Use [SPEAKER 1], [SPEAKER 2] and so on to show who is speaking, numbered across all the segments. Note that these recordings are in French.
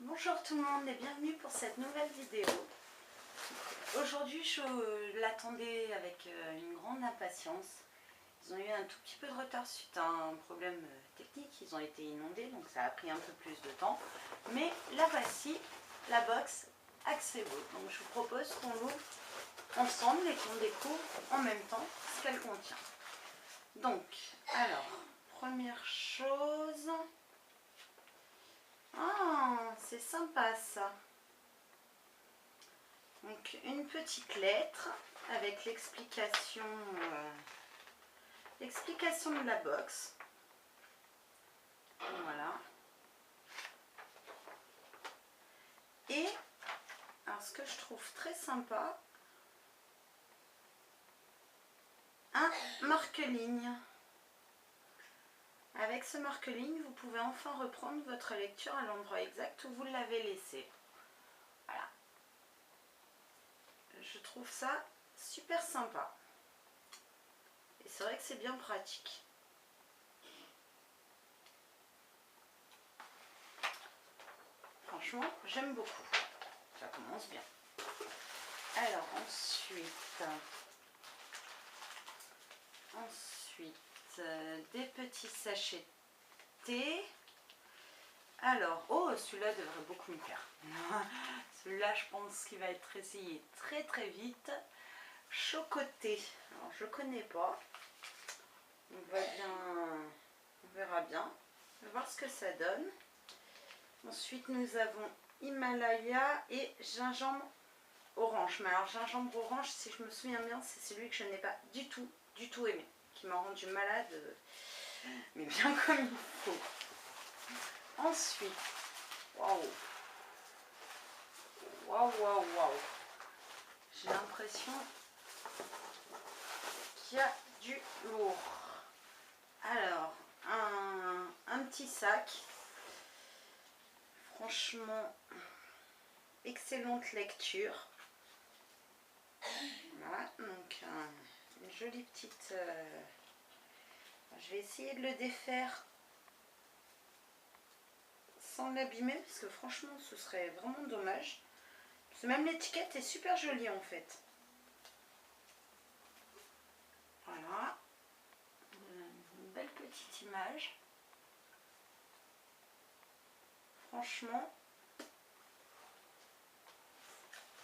[SPEAKER 1] Bonjour tout le monde et bienvenue pour cette nouvelle vidéo. Aujourd'hui je l'attendais avec une grande impatience. Ils ont eu un tout petit peu de retard suite à un problème technique, ils ont été inondés donc ça a pris un peu plus de temps. Mais la voici, la box Axebo. Donc je vous propose qu'on l'ouvre ensemble et qu'on découvre en même temps ce qu'elle contient. Donc, alors, première chose... Ah, c'est sympa ça. Donc une petite lettre avec l'explication de la box. Voilà. Et alors ce que je trouve très sympa, un marque-ligne. Avec ce marque-ligne, vous pouvez enfin reprendre votre lecture à l'endroit exact où vous l'avez laissé. Voilà. Je trouve ça super sympa. Et c'est vrai que c'est bien pratique. Franchement, j'aime beaucoup. Ça commence bien. Alors ensuite des petits sachets de thé. Alors, oh, celui-là devrait beaucoup me plaire. Celui-là, je pense qu'il va être essayé très très vite. Chocoté. Alors, je connais pas. On verra bien. On va voir ce que ça donne. Ensuite, nous avons Himalaya et gingembre orange. Mais alors, gingembre orange, si je me souviens bien, c'est celui que je n'ai pas du tout aimé. Qui m'a rendu malade, mais bien comme il faut. Ensuite, waouh, j'ai l'impression qu'il y a du lourd. Alors, un petit sac. Franchement, excellente lecture. Voilà, donc une jolie petite... je vais essayer de le défaire sans l'abîmer, parce que franchement, ce serait vraiment dommage. Parce que même l'étiquette est super jolie en fait. Voilà. Une belle petite image. Franchement.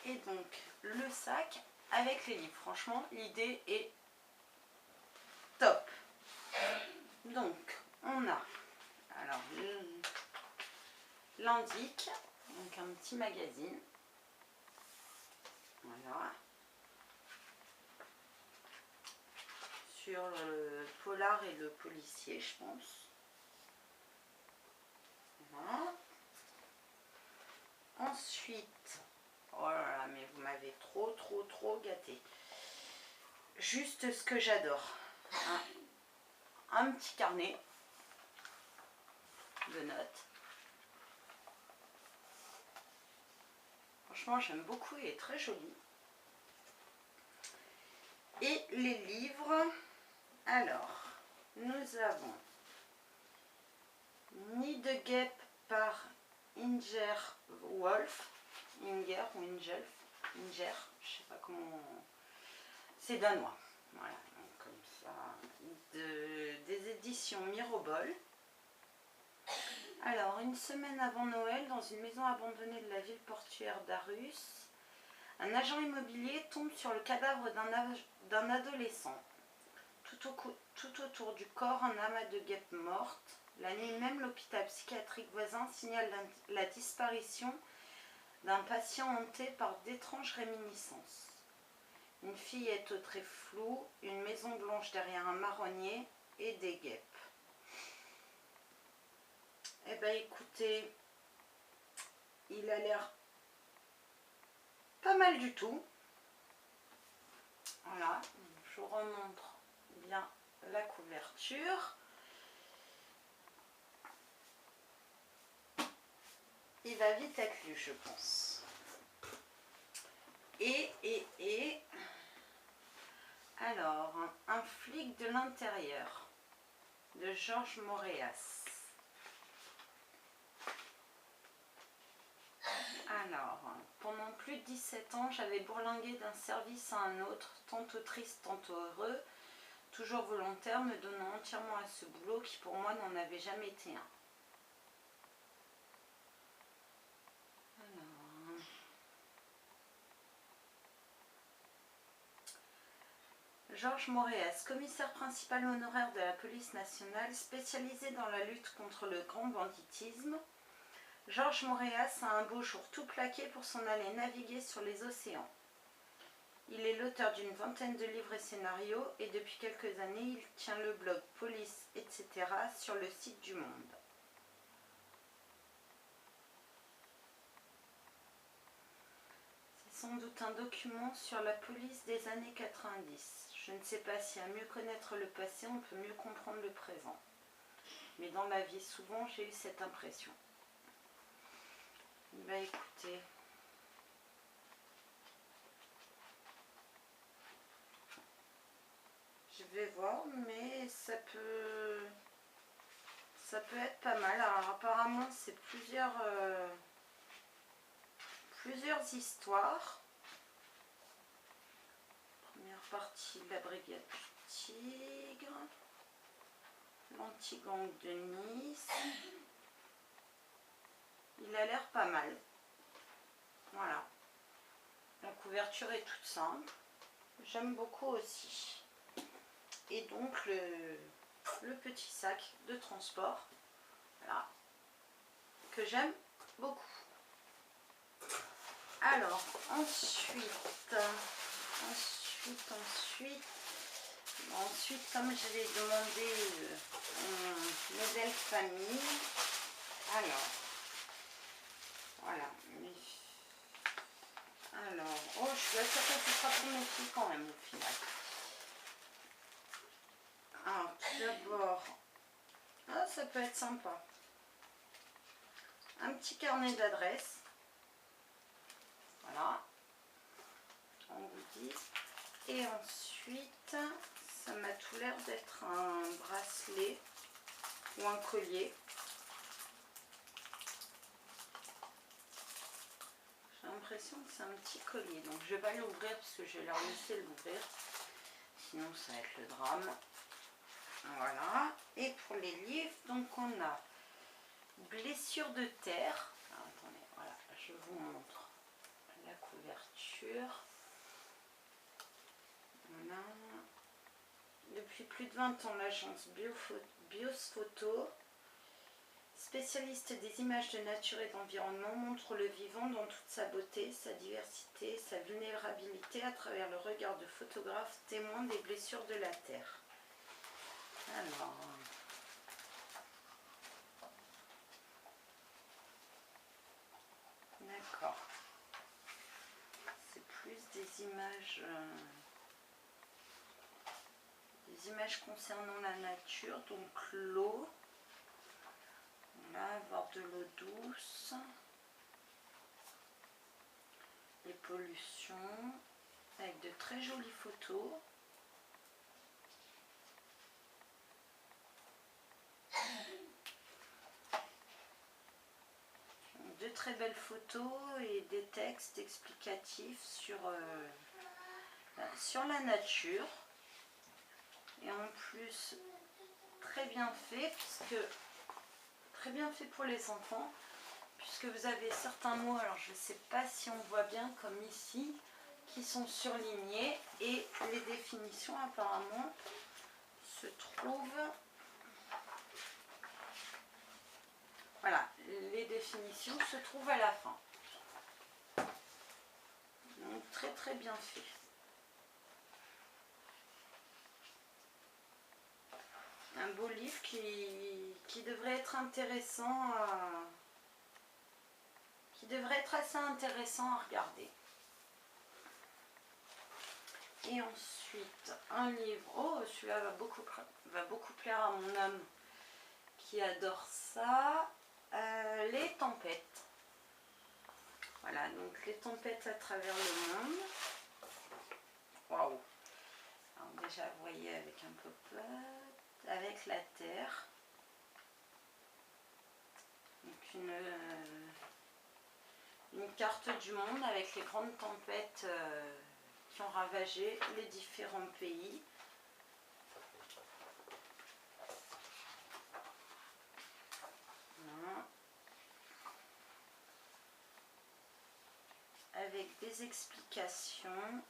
[SPEAKER 1] Et donc, le sac avec les livres. Franchement, l'idée est top. Donc, on a alors l'indique, donc un petit magazine. Voilà. Sur le polar et le policier, je pense. Voilà. Ensuite, oh là là, mais vous m'avez trop gâté. Juste ce que j'adore. Un petit carnet de notes. Franchement, j'aime beaucoup, il est très joli. Et les livres, alors, nous avons Nid de guêpe par Inger Wolf. Inger ou Inger, je sais pas comment... C'est danois. Voilà, donc comme ça. Des éditions Mirobol. Alors, une semaine avant Noël, dans une maison abandonnée de la ville portuaire d'Arus, un agent immobilier tombe sur le cadavre d'un adolescent. Tout autour du corps, un amas de guêpes mortes. La nuit même, l'hôpital psychiatrique voisin signale la disparition d'un patient hanté par d'étranges réminiscences. Une fillette au trait flou, une maison blanche derrière un marronnier et des guêpes. Eh bien écoutez, il a l'air pas mal du tout. Voilà, je vous remontre bien la couverture. Il va vite être lu, je pense. Alors, un flic de l'intérieur de Georges Moréas. Alors, pendant plus de 17 ans, j'avais bourlingué d'un service à un autre, tantôt triste, tantôt heureux, toujours volontaire, me donnant entièrement à ce boulot qui pour moi n'en avait jamais été un. Alors, Georges Moréas, commissaire principal honoraire de la police nationale, spécialisé dans la lutte contre le grand banditisme. Georges Moréas a un beau jour tout plaqué pour s'en aller naviguer sur les océans. Il est l'auteur d'une vingtaine de livres et scénarios et depuis quelques années, il tient le blog Police, etc. sur le site du Monde. C'est sans doute un document sur la police des années 90. Je ne sais pas si à mieux connaître le passé, on peut mieux comprendre le présent. Mais dans la vie, souvent, j'ai eu cette impression. Bah écoutez, je vais voir, mais ça peut être pas mal. Alors apparemment, c'est plusieurs histoires. Première partie, la brigade du Tigre, l'anti-gang de Nice. Il a l'air pas mal. Voilà. La couverture est toute simple. J'aime beaucoup aussi. Et donc le petit sac de transport. Voilà. Que j'aime beaucoup. Alors, ensuite, comme je l'ai demandé un modèle famille, alors, voilà. Alors, oh, je suis sûre que ce sera pour mes filles quand même, au final. Alors, tout d'abord, ah, ça peut être sympa. Un petit carnet d'adresses. Voilà. En goodies. Et ensuite, ça m'a tout l'air d'être un bracelet ou un collier. J'ai l'impression que c'est un petit collier. Donc je vais pas l'ouvrir parce que je vais leur laisser l'ouvrir. Sinon ça va être le drame. Voilà. Et pour les livres, donc on a Blessure de terre. Alors, attendez, voilà, je vous montre la couverture. Voilà. Depuis plus de 20 ans, l'agence Bios-Photo, spécialiste des images de nature et d'environnement, montre le vivant dans toute sa beauté, sa diversité, sa vulnérabilité à travers le regard de photographes témoins des blessures de la terre. Alors, d'accord. C'est plus des images concernant la nature, donc l'eau. Là, avoir de l'eau douce, les pollutions, avec de très jolies photos. De très belles photos et des textes explicatifs sur la nature. Et en plus, très bien fait, très bien fait pour les enfants, puisque vous avez certains mots, alors je ne sais pas si on voit bien, comme ici, qui sont surlignés, et les définitions apparemment se trouvent. Voilà, les définitions se trouvent à la fin. Donc très très bien fait. Un beau livre qui devrait être intéressant qui devrait être assez intéressant à regarder. Et ensuite, un livre, oh celui-là va beaucoup plaire à mon homme qui adore ça, Les tempêtes. Voilà, donc les tempêtes à travers le monde. Waouh! Alors déjà, vous voyez avec un pop-up, avec la Terre. Donc une carte du monde avec les grandes tempêtes qui ont ravagé les différents pays. Voilà. Avec des explications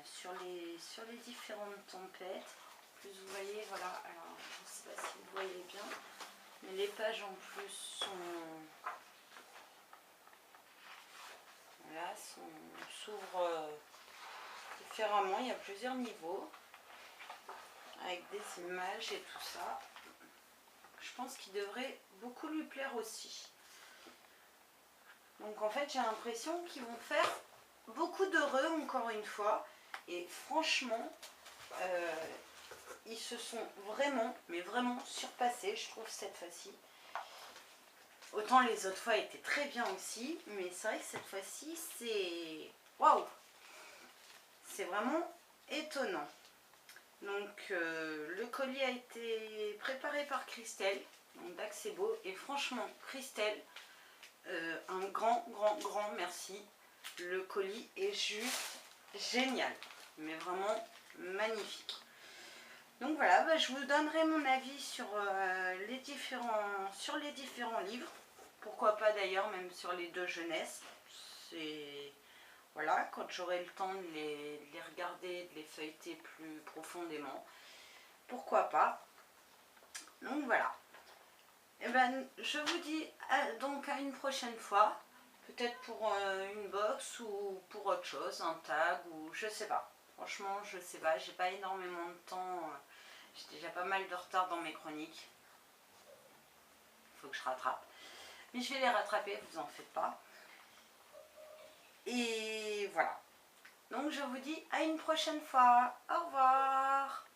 [SPEAKER 1] sur les différentes tempêtes. En plus, vous voyez, voilà, alors je ne sais pas si vous voyez bien, mais les pages en plus s'ouvrent différemment. Il y a plusieurs niveaux avec des images et tout ça. Je pense qu'il devrait beaucoup lui plaire aussi. Donc en fait, j'ai l'impression qu'ils vont faire beaucoup d'heureux encore une fois. Et franchement, ils se sont vraiment, mais vraiment surpassés, je trouve, cette fois-ci. Autant les autres fois étaient très bien aussi, mais c'est vrai que cette fois-ci, c'est... Waouh! C'est vraiment étonnant. Donc, le colis a été préparé par Christelle, donc d'Axebo. Et franchement, Christelle, un grand merci. Le colis est juste génial, mais vraiment magnifique. Donc voilà, bah, je vous donnerai mon avis sur les différents livres. Pourquoi pas d'ailleurs même sur les deux jeunesses. C'est voilà, quand j'aurai le temps de les regarder, de les feuilleter plus profondément. Pourquoi pas. Donc voilà. Et ben, je vous dis donc à une prochaine fois. Peut-être pour une box ou pour autre chose, un tag ou je sais pas. Franchement, je sais pas, j'ai pas énormément de temps. J'ai déjà pas mal de retard dans mes chroniques. Il faut que je rattrape. Mais je vais les rattraper, vous en faites pas. Et voilà. Donc je vous dis à une prochaine fois. Au revoir.